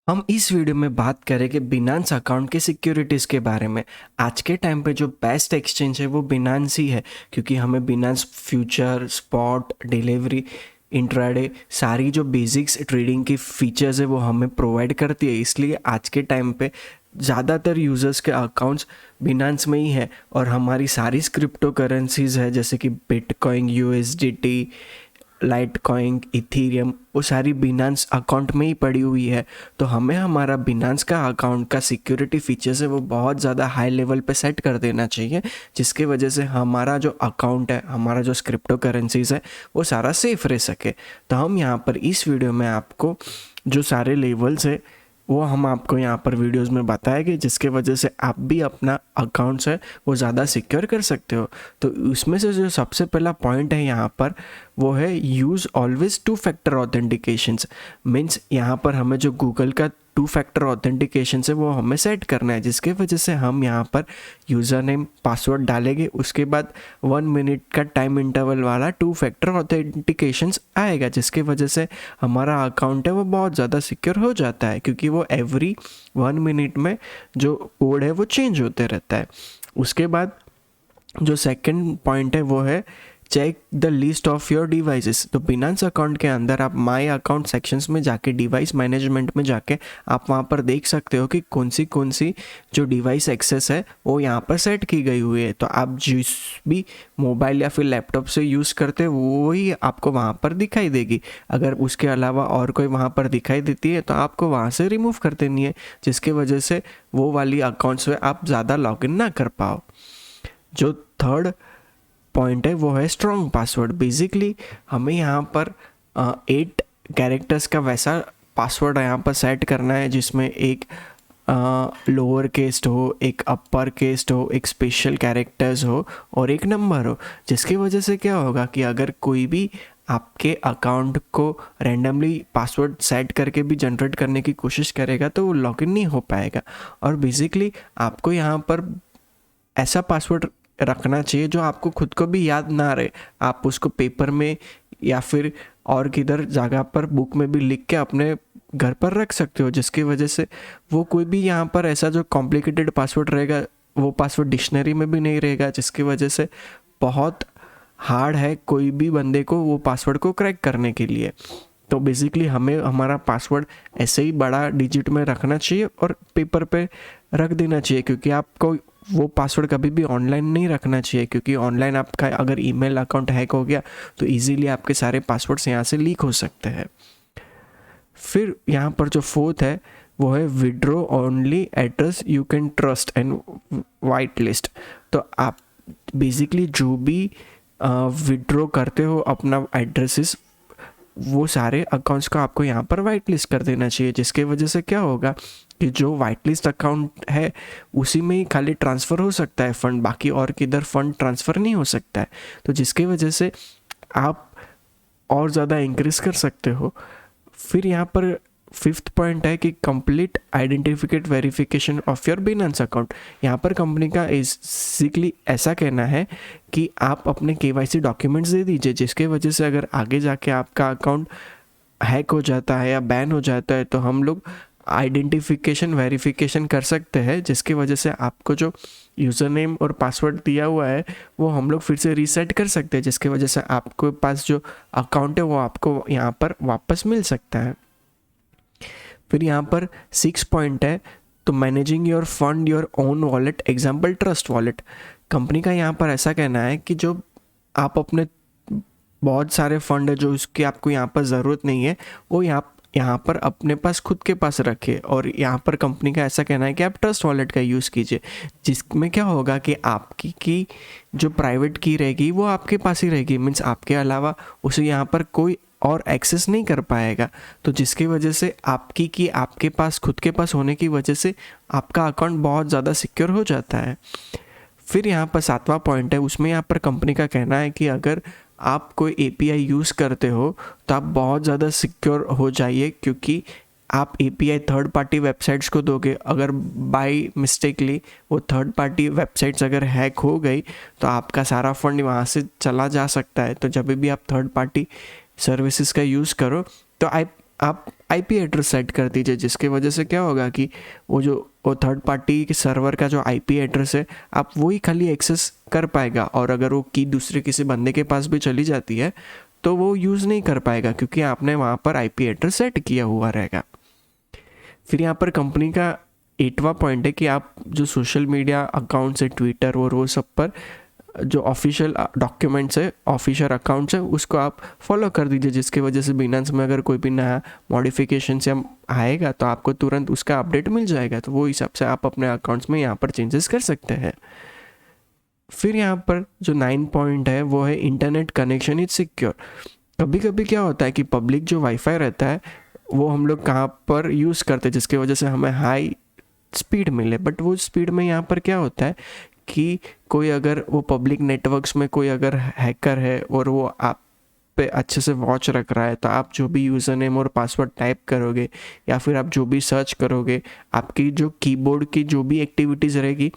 हम इस वीडियो में बात करेंगे बिनांस अकाउंट के सिक्योरिटीज़ के बारे में। आज के टाइम पे जो बेस्ट एक्सचेंज है वो बिनांस ही है, क्योंकि हमें Binance future, spot, delivery, intraday सारी जो बेसिक्स ट्रेडिंग की फीचर्स है वो हमें प्रोवाइड करती है। इसलिए आज के टाइम पे ज़्यादातर यूज़र्स के अकाउंट्स बिनांस में ही है और हमारी सारी क्रिप्टो करेंसीज है जैसे कि bitcoin, USDT, light coin, Ethereum, वो सारी बिनांस अकाउंट में ही पड़ी हुई है। तो हमें हमारा बिनांस का अकाउंट का सिक्योरिटी फीचर्स है वो बहुत ज़्यादा हाई लेवल पे सेट कर देना चाहिए, जिसके वजह से हमारा जो अकाउंट है, हमारा जो क्रिप्टो करेंसीज है वो सारा सेफ रह सके। तो हम यहाँ पर इस वीडियो में आपको जो सारे लेवल्स है वो हम आपको यहाँ पर वीडियोस में बताएंगे, जिसके वजह से आप भी अपना अकाउंट्स है वो ज़्यादा सिक्योर कर सकते हो। तो उसमें से जो सबसे पहला पॉइंट है यहाँ पर वो है use always two factor authentications. Means यहाँ पर हमें जो गूगल का टू फैक्टर ऑथेंटिकेशन है वो हमें सेट करना है, जिसके वजह से हम यहाँ पर यूज़र नेम पासवर्ड डालेंगे, उसके बाद 1 मिनट का टाइम इंटरवल वाला टू फैक्टर ऑथेंटिकेशन आएगा, जिसके वजह से हमारा अकाउंट है वो बहुत ज़्यादा सिक्योर हो जाता है, क्योंकि वो एवरी 1 मिनट में जो कोड है वो चेंज होते रहता है। उसके बाद जो सेकंड पॉइंट है वो है check the list of your devices. तो बिनांस अकाउंट के अंदर आप माई अकाउंट सेक्शंस में जाके, डिवाइस मैनेजमेंट में जाके आप वहाँ पर देख सकते हो कि कौन सी जो डिवाइस एक्सेस है वो यहाँ पर सेट की गई हुई है। तो आप जिस भी मोबाइल या फिर लैपटॉप से यूज़ करते हो वो ही आपको वहाँ पर दिखाई देगी। अगर उसके अलावा और कोई वहाँ पर दिखाई देती है तो आपको वहाँ से रिमूव कर देनी है, जिसके वजह से वो वाली अकाउंट्स में आप ज़्यादा लॉगिन ना कर पाओ। जो थर्ड पॉइंट है वो है स्ट्रॉन्ग पासवर्ड। बेसिकली हमें यहाँ पर 8 कैरेक्टर्स का वैसा पासवर्ड यहाँ पर सेट करना है, जिसमें एक लोअर केस्ड हो, एक अपर केस्ड हो, एक स्पेशल कैरेक्टर्स हो और एक नंबर हो, जिसकी वजह से क्या होगा कि अगर कोई भी आपके अकाउंट को रैंडमली पासवर्ड सेट करके भी जनरेट करने की कोशिश करेगा तो वो लॉगिन नहीं हो पाएगा। और बेसिकली आपको यहाँ पर ऐसा पासवर्ड रखना चाहिए जो आपको खुद को भी याद ना रहे। आप उसको पेपर में या फिर और किधर जगह पर बुक में भी लिख के अपने घर पर रख सकते हो, जिसकी वजह से वो कोई भी यहाँ पर ऐसा जो कॉम्प्लिकेटेड पासवर्ड रहेगा वो पासवर्ड डिक्शनरी में भी नहीं रहेगा, जिसकी वजह से बहुत हार्ड है कोई भी बंदे को वो पासवर्ड को क्रैक करने के लिए। तो बेसिकली हमें हमारा पासवर्ड ऐसे ही बड़ा डिजिट में रखना चाहिए और पेपर पे रख देना चाहिए, क्योंकि आपको वो पासवर्ड कभी भी ऑनलाइन नहीं रखना चाहिए, क्योंकि ऑनलाइन आपका अगर ईमेल अकाउंट हैक हो गया तो इजीली आपके सारे पासवर्ड्स यहाँ से लीक हो सकते हैं। फिर यहाँ पर जो फोर्थ है वो है withdraw only address you can trust and white list. तो आप बेसिकली जो भी विड्रॉ करते हो अपना एड्रेसेस, वो सारे अकाउंट्स को आपको यहाँ पर वाइट लिस्ट कर देना चाहिए, जिसके वजह से क्या होगा कि जो वाइट लिस्ट अकाउंट है उसी में ही खाली ट्रांसफ़र हो सकता है फ़ंड, बाकी और किधर फ़ंड ट्रांसफ़र नहीं हो सकता है। तो जिसकी वजह से आप और ज़्यादा इंक्रीज कर सकते हो। फिर यहाँ पर फिफ्थ पॉइंट है कि complete identification verification of your Binance account. यहाँ पर कंपनी का बेसिकली ऐसा कहना है कि आप अपने केवाईसी डॉक्यूमेंट्स दे दीजिए, जिसके वजह से अगर आगे जाके आपका अकाउंट हैक हो जाता है या बैन हो जाता है तो हम लोग आइडेंटिफिकेशन वेरिफिकेशन कर सकते हैं, जिसकी वजह से आपको जो यूज़र नेम और पासवर्ड दिया हुआ है वो हम लोग फिर से रीसेट कर सकते हैं, जिसकी वजह से आपके पास जो अकाउंट है वो आपको यहाँ पर वापस मिल सकता है। फिर यहाँ पर 6 पॉइंट है तो managing your fund your own wallet, example trust wallet. Company का यहाँ पर ऐसा कहना है कि जो आप अपने बहुत सारे फंड है जो उसकी आपको यहाँ पर ज़रूरत नहीं है वो यहाँ पर अपने पास खुद के पास रखे, और यहाँ पर कंपनी का ऐसा कहना है कि आप ट्रस्ट वॉलेट का यूज़ कीजिए, जिसमें क्या होगा कि आपकी की जो प्राइवेट की रहेगी वो आपके पास ही रहेगी। मीन्स आपके अलावा उसे यहाँ पर कोई और एक्सेस नहीं कर पाएगा। तो जिसकी वजह से आपकी की आपके पास खुद के पास होने की वजह से आपका अकाउंट बहुत ज़्यादा सिक्योर हो जाता है। फिर यहाँ पर 7वां पॉइंट है, उसमें यहाँ पर कंपनी का कहना है कि अगर आप कोई API यूज़ करते हो तो आप बहुत ज़्यादा सिक्योर हो जाइए, क्योंकि आप API थर्ड पार्टी वेबसाइट्स को दोगे। अगर बाय मिस्टेकली वो थर्ड पार्टी वेबसाइट्स अगर हैक हो गई तो आपका सारा फंड वहाँ से चला जा सकता है। तो जब भी आप थर्ड पार्टी सर्विसेज का यूज़ करो तो आप आईपी एड्रेस सेट कर दीजिए, जिसके वजह से क्या होगा कि वो थर्ड पार्टी के सर्वर का जो आईपी एड्रेस है आप वही खाली एक्सेस कर पाएगा, और अगर वो की दूसरे किसी बंदे के पास भी चली जाती है तो वो यूज़ नहीं कर पाएगा क्योंकि आपने वहाँ पर आईपी एड्रेस सेट किया हुआ रहेगा। फिर यहाँ पर कंपनी का 8वां पॉइंट है कि आप जो सोशल मीडिया अकाउंट्स है, ट्विटर और वो सब पर जो ऑफिशियल डॉक्यूमेंट्स है, ऑफिशियल अकाउंट्स है, उसको आप फॉलो कर दीजिए, जिसकी वजह से बिनांस में अगर कोई भी नया मॉडिफिकेशन से आएगा तो आपको तुरंत उसका अपडेट मिल जाएगा। तो वो हिसाब से आप अपने अकाउंट्स में यहाँ पर चेंजेस कर सकते हैं। फिर यहाँ पर जो 9 पॉइंट है वो है इंटरनेट कनेक्शन इज सिक्योर। कभी कभी क्या होता है कि पब्लिक जो वाईफाई रहता है वो हम लोग कहाँ पर यूज़ करते हैं जिसकी वजह से हमें हाई स्पीड मिले, बट वो स्पीड में यहाँ पर क्या होता है कि कोई अगर वो पब्लिक नेटवर्क्स में कोई अगर हैकर है और वो आप पे अच्छे से वॉच रख रहा है, तो आप जो भी यूज़र नेम और पासवर्ड टाइप करोगे या फिर आप जो भी सर्च करोगे, आपकी जो कीबोर्ड की जो भी एक्टिविटीज़ रहेगी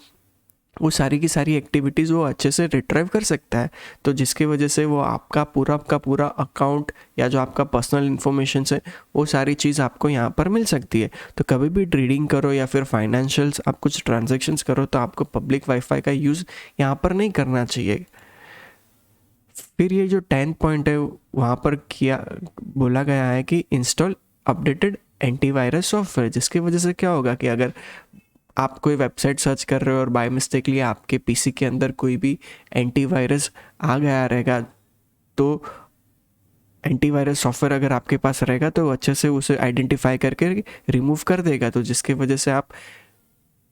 वो सारी की सारी एक्टिविटीज़ वो अच्छे से रिट्राइव कर सकता है। तो जिसकी वजह से वो आपका पूरा अकाउंट या जो आपका पर्सनल इन्फॉर्मेशन है वो सारी चीज़ आपको यहाँ पर मिल सकती है। तो कभी भी ट्रेडिंग करो या फिर फाइनेंशियल्स आप कुछ ट्रांजैक्शंस करो तो आपको पब्लिक वाईफाई का यूज़ यहाँ पर नहीं करना चाहिए। फिर ये जो 10 पॉइंट है वहाँ पर बोला गया है कि इंस्टॉल अपडेटेड एंटीवायरस सॉफ्टवेयर, जिसकी वजह से क्या होगा कि अगर आप कोई वेबसाइट सर्च कर रहे हो और बाय मिस्टेकली आपके पीसी के अंदर कोई भी एंटीवायरस आ गया रहेगा, तो एंटीवायरस सॉफ्टवेयर अगर आपके पास रहेगा तो अच्छे से उसे आइडेंटिफाई करके रिमूव कर देगा, तो जिसकी वजह से आप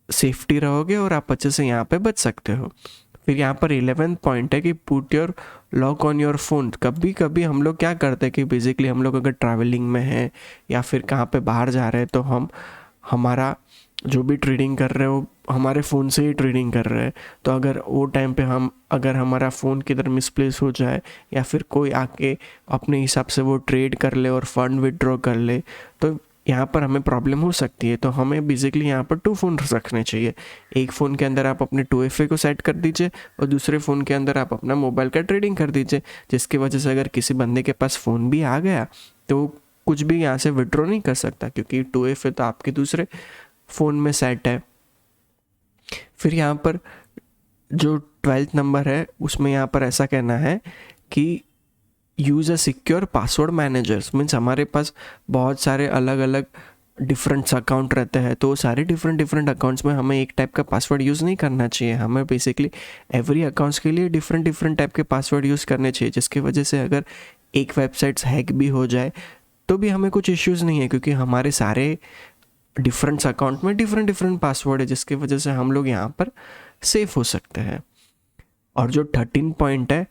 सेफ्टी रहोगे और आप अच्छे से यहाँ पे बच सकते हो। फिर यहाँ पर 11 पॉइंट है कि put your lock on your phone. कभी कभी हम लोग क्या करते हैं कि बेसिकली हम लोग अगर ट्रैवलिंग में हैं या फिर कहाँ पे बाहर जा रहे हैं तो हम हमारा जो भी ट्रेडिंग कर रहे हो हमारे फ़ोन से ही ट्रेडिंग कर रहे हैं, तो अगर वो टाइम पे अगर हमारा फ़ोन किधर मिसप्लेस हो जाए या फिर कोई आके अपने हिसाब से वो ट्रेड कर ले और फंड विड्रॉ कर ले तो यहाँ पर हमें प्रॉब्लम हो सकती है। तो हमें बेसिकली यहाँ पर 2 फ़ोन रखने चाहिए। एक फ़ोन के अंदर आप अपने 2FA को सेट कर दीजिए और दूसरे फ़ोन के अंदर आप अपना मोबाइल का ट्रेडिंग कर दीजिए, जिसकी वजह से अगर किसी बंदे के पास फ़ोन भी आ गया तो कुछ भी यहाँ से विड्रॉ नहीं कर सकता क्योंकि 2FA तो आपके दूसरे फ़ोन में सेट है। फिर यहाँ पर जो 12th नंबर है उसमें यहाँ पर ऐसा कहना है कि use a secure password managers. Means हमारे पास बहुत सारे अलग अलग डिफरेंट्स अकाउंट रहते हैं, तो सारे डिफरेंट अकाउंट्स में हमें एक टाइप का पासवर्ड यूज़ नहीं करना चाहिए। हमें बेसिकली एवरी अकाउंट्स के लिए डिफरेंट टाइप के पासवर्ड यूज़ करने चाहिए, जिसकी वजह से अगर एक वेबसाइट्स हैक भी हो जाए तो भी हमें कुछ इश्यूज़ नहीं है क्योंकि हमारे सारे डिफरेंट अकाउंट में डिफरेंट पासवर्ड है, जिसकी वजह से हम लोग यहाँ पर सेफ हो सकते हैं। और जो 13 पॉइंट है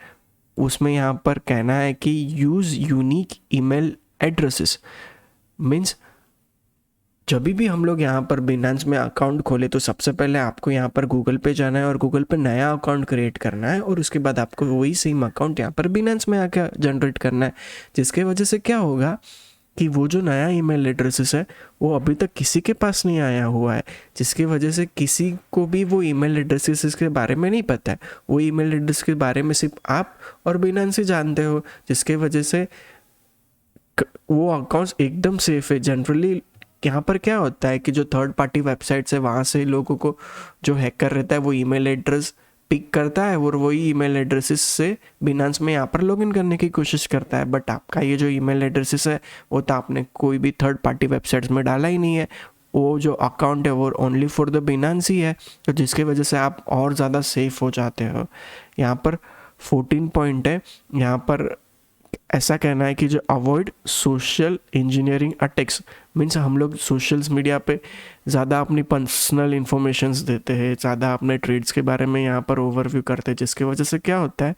उसमें यहाँ पर कहना है कि use unique email addresses. Means जब भी हम लोग यहाँ पर बिनांस में अकाउंट खोले तो सबसे पहले आपको यहाँ पर गूगल पे जाना है और गूगल पे नया अकाउंट क्रिएट करना है और उसके बाद आपको वही सेम अकाउंट यहाँ पर बिनांस में आकर जनरेट करना है, जिसके वजह से क्या होगा कि वो जो नया ईमेल एड्रेसेस है वो अभी तक किसी के पास नहीं आया हुआ है, जिसकी वजह से किसी को भी वो ईमेल एड्रेसेस के बारे में नहीं पता है। वो ईमेल एड्रेस के बारे में सिर्फ आप और बिनांस ही जानते हो, जिसके वजह से वो अकाउंट्स एकदम सेफ है। जनरली यहाँ पर क्या होता है कि जो थर्ड पार्टी वेबसाइट्स है वहाँ से लोगों को जो हैकर रहता है वो ईमेल एड्रेस पिक करता है और वही ईमेल एड्रेसेस से बिनांस में यहाँ पर लॉगिन करने की कोशिश करता है। बट आपका ये जो ईमेल एड्रेसेस है वो तो आपने कोई भी थर्ड पार्टी वेबसाइट्स में डाला ही नहीं है, वो जो अकाउंट है वो ओनली फॉर द बिनांस ही है, तो जिसकी वजह से आप और ज़्यादा सेफ हो जाते हो। यहाँ पर 14 पॉइंट है, यहाँ पर ऐसा कहना है कि जो avoid social engineering attacks. Means हम लोग सोशल्स मीडिया पे ज़्यादा अपनी पर्सनल इन्फॉर्मेशंस देते हैं, ज़्यादा अपने ट्रेड्स के बारे में यहाँ पर ओवरव्यू करते हैं, जिसकी वजह से क्या होता है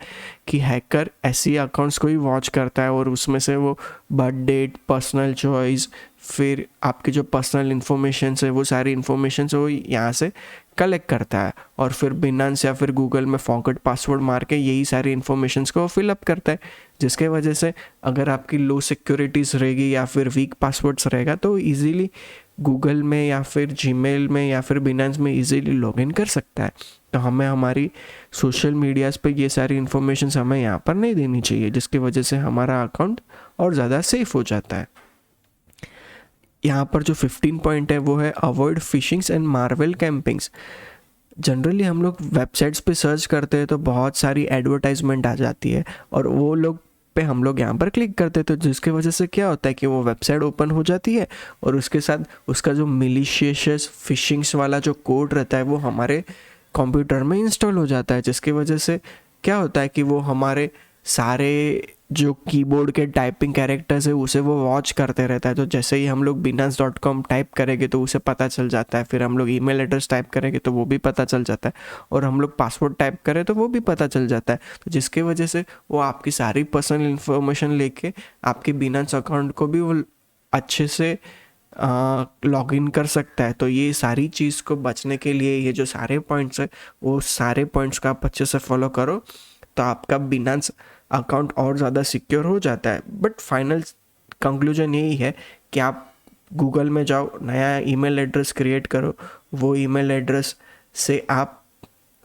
कि हैकर ऐसी अकाउंट्स को ही वॉच करता है और उसमें से वो बर्थ डेट, पर्सनल चॉइस, फिर आपकी जो पर्सनल इन्फॉर्मेशन है वो सारी इन्फॉर्मेशन वो यहाँ से कलेक्ट करता है और फिर बिनांस या फिर गूगल में फॉरगॉट पासवर्ड मार के यही सारी इन्फॉर्मेशंस को फिलअप करता है, जिसके वजह से अगर आपकी लो सिक्योरिटीज़ रहेगी या फिर वीक पासवर्ड्स रहेगा तो इजीली गूगल में या फिर जीमेल में या फिर बिनांस में इजीली लॉगिन कर सकता है। तो हमें हमारी सोशल मीडियाज़ पे ये सारी इन्फॉर्मेशंस हमें यहाँ पर नहीं देनी चाहिए, जिसकी वजह से हमारा अकाउंट और ज़्यादा सेफ हो जाता है। यहाँ पर जो 15 पॉइंट है वो है अवॉइड फिशिंग्स एंड मार्वल कैंपिंग्स। जनरली हम लोग वेबसाइट्स पे सर्च करते हैं तो बहुत सारी एडवर्टाइजमेंट आ जाती है और वो लोग पे हम लोग यहाँ पर क्लिक करते हैं, तो जिसके वजह से क्या होता है कि वो वेबसाइट ओपन हो जाती है और उसके साथ उसका जो मिलिशियस फिशिंग्स वाला जो कोड रहता है वो हमारे कंप्यूटर में इंस्टॉल हो जाता है, जिसकी वजह से क्या होता है कि वो हमारे सारे जो कीबोर्ड के टाइपिंग कैरेक्टर्स है उसे वो वॉच करते रहता है। तो जैसे ही हम लोग binance.com टाइप करेंगे तो उसे पता चल जाता है, फिर हम लोग ईमेल एड्रेस टाइप करेंगे तो वो भी पता चल जाता है, और हम लोग पासवर्ड टाइप करें तो वो भी पता चल जाता है। तो जिसके वजह से वो आपकी सारी पर्सनल इन्फॉर्मेशन लेके आपके binance अकाउंट को भी वो अच्छे से लॉग इन कर सकता है। तो ये सारी चीज़ को बचने के लिए ये जो सारे पॉइंट्स है वो सारे पॉइंट्स को आप अच्छे से फॉलो करो तो आपका बिनांस अकाउंट और ज़्यादा सिक्योर हो जाता है। बट फाइनल कंक्लूजन यही है कि आप गूगल में जाओ, नया ईमेल एड्रेस क्रिएट करो, वो ईमेल एड्रेस से आप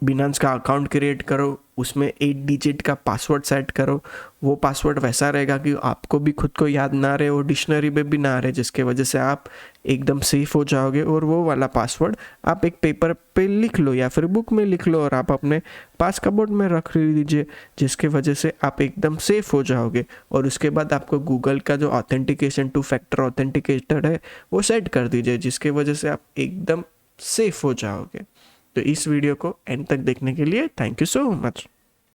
बिनांस का अकाउंट क्रिएट करो, उसमें 8 डिजिट का पासवर्ड सेट करो। वो पासवर्ड वैसा रहेगा कि आपको भी खुद को याद ना रहे और डिक्शनरी में भी ना रहे, जिसके वजह से आप एकदम सेफ हो जाओगे। और वो वाला पासवर्ड आप एक पेपर पे लिख लो या फिर बुक में लिख लो और आप अपने पास कबोर्ड में रख लीजिए, जिसके वजह से आप एकदम सेफ हो जाओगे। और उसके बाद आपको गूगल का जो ऑथेंटिकेशन 2 फैक्टर ऑथेंटिकेटर है वो सेट कर दीजिए, जिसके वजह से आप एकदम सेफ हो जाओगे। तो इस वीडियो को एंड तक देखने के लिए थैंक यू सो मच।